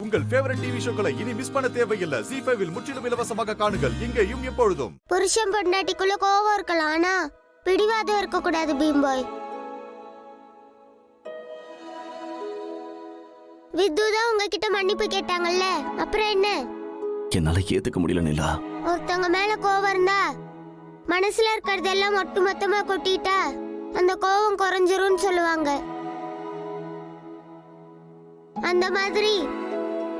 உங்கள் favourite TV ஷோக்களை இனி miss பண்ண தேவையில்லை. ZEE5 இல் முற்றிலும் இலவசமாக காணுங்கள். இங்கேயும் எப்பொழுதும். புருஷன் பொண்டாட்டிக்குள்ள கோவம் இருக்கலாம், ஆனா பிடிவாதம் இருக்க கூடாது பீம்பாய். வித்து தான் உங்ககிட்ட மன்னிப்பு கேட்டாங்கல்ல, அப்புறம் என்ன? என்னால ஏத்துக்க முடியல நிலா. ஒருத்தவங்க மேல கோவம் இருந்தா மனசுல இருக்கிறதெல்லாம் ஒட்டு மொத்தமா கொட்டிட்டா அந்த கோவம் குறைஞ்சிரும்னு சொல்லுவாங்க. அந்த மாதிரி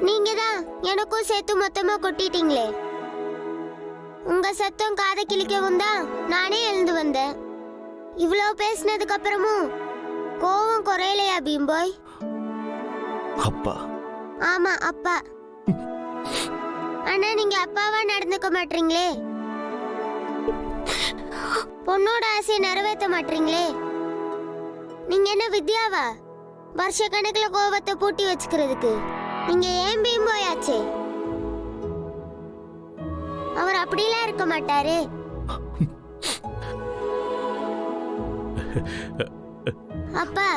நீங்க தான் எனக்கும் சேர்த்து மொத்தமா கொட்டிட்டீங்களே. உங்க சத்தம் காதை கிழிக்கவும் தான் நானே எழுந்து வந்தேன். இவ்வளவு பேசினதுக்கு அப்புறமும் கோவம் குறையலையா பீம்பாய்? அப்பா. ஆமா அப்பா. ஆனா நீங்க அப்பாவா நடந்துக்க மாட்டீங்களே, பொண்ணோட ஆசையை நிறைவேற்ற மாட்டீங்களே. நீங்க என்ன வித்யாவா வருஷ கணக்குல கோபத்தை பூட்டி வச்சுக்கிறதுக்கு? நீங்க ஏன் பீம்பாய் ஆச்சே? அவர் அப்படிலாம் இருக்க மாட்டாரு. அப்பா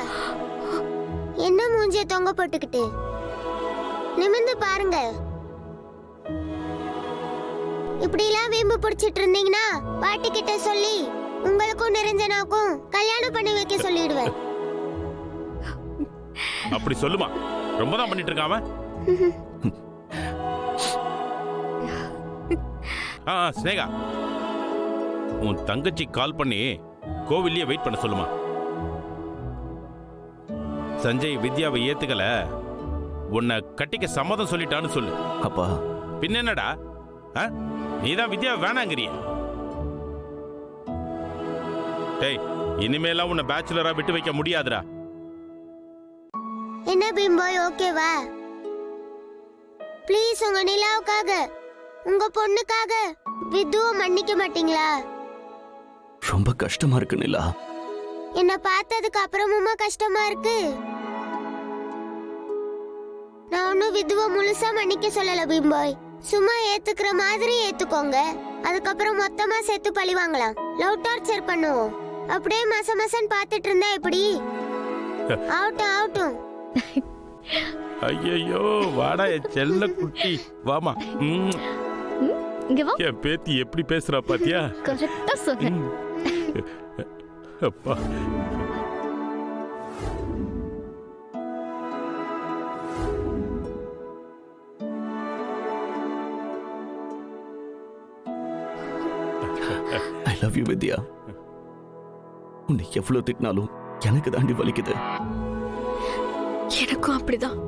என்ன மூஞ்சிய தொங்க போட்டுக்கிட்டு நிமிர்ந்து பாருங்க. இப்படி எல்லாம் வீம்பு பிடிச்சிட்டு இருந்தீங்கன்னா பாட்டி கிட்ட சொல்லி உங்களுக்கும் நிரஞ்சனாக்கும் கல்யாணம் பண்ணி வைக்க சொல்லிடுவேன். அப்படி சொல்லுமா? ரொம்ப தான் பண்ணிட்டு இருக்காம. ஸ்னேகா, உன் தங்கச்சி கால் பண்ணி கோவில்லயே வெயிட் பண்ண சொல்லுமா. சஞ்சய் வித்யாவை ஏத்துக்கல, உன்னை கட்டிக்க சம்மதம் சொல்லிட்டான்னு சொல்லு. அப்பா பின்ன என்னடா, நீதான் வித்யா வேணாங்கிறிய? டேய், இனிமேலாம் உன்னை பேச்சுலரா விட்டு வைக்க முடியாதுடா. என்ன பீம்பாய், ஓகேவா? ப்ளீஸ் உங்க நிலாவுக்காக, உங்க பொண்ணுக்காக வித்துவ மன்னிக்க மாட்டீங்களா? ரொம்ப கஷ்டமா இருக்கு நிலா. என்ன பார்த்ததுக்கு அப்புறமுமா கஷ்டமா இருக்கு? நான் ஒன்னும் வித்துவ முழுசா மன்னிக்க சொல்லல பீம்பாய். சும்மா ஏத்துக்கிற மாதிரி ஏத்துக்கோங்க, அதுக்கப்புறம் மொத்தமா சேர்த்து பழி வாங்கலாம். லவ் டார்ச்சர் பண்ணுவோம். அப்படியே மச மசன் பார்த்துட்டு இருந்தா எப்படி? ஆகட்டும் ஆகட்டும். ஐயோ வாடா என் செல்ல குட்டி, வாமா. இங்க வா. என் பேத்தி எப்படி பேசுறா பாத்தியா? கரெக்ட்டா சொன்னேன். அப்பா ஐ லவ் யூ வித்யா. உன்னை எவ்வளவு திட்டினாலும் எனக்கு தாண்டி வலிக்குது. எனக்கும் அப்படிதான்.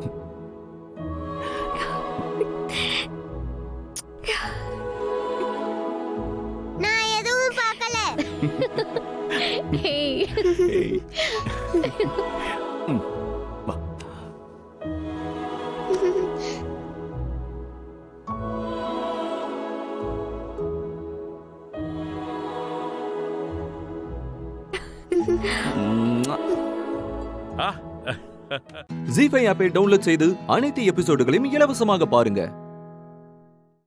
நான் எதுவும் பார்க்கல. ஏய். வா. ZEE5 ஆப்பை டவுன்லோட் செய்து அனைத்து எபிசோடுகளையும் இலவசமாக பாருங்க.